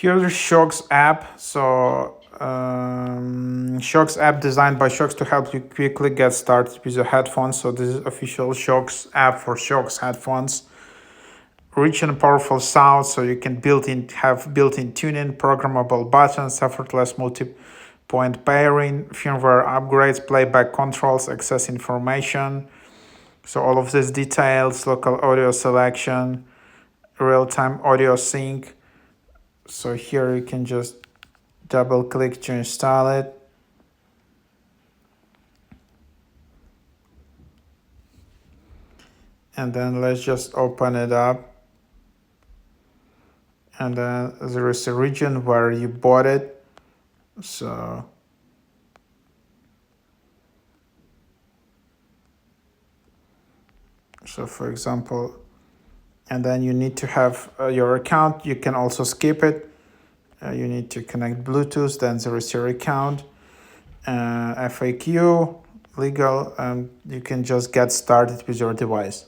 Here's the Shokz app. So Shokz app designed by Shokz to help you quickly get started with your headphones. So this is official Shokz app for Shokz headphones. Rich and powerful sound, so you can have built-in tuning, programmable buttons, effortless multi-point pairing, firmware upgrades, playback controls, access information. So all of these details, local audio selection, real-time audio sync. So here you can just double click to install it. And then let's just open it up. And then there is a region where you bought it. So for example, and then you need to have your account. You can also skip it. You need to connect Bluetooth, then there is your account, FAQ, legal, and you can just get started with your device.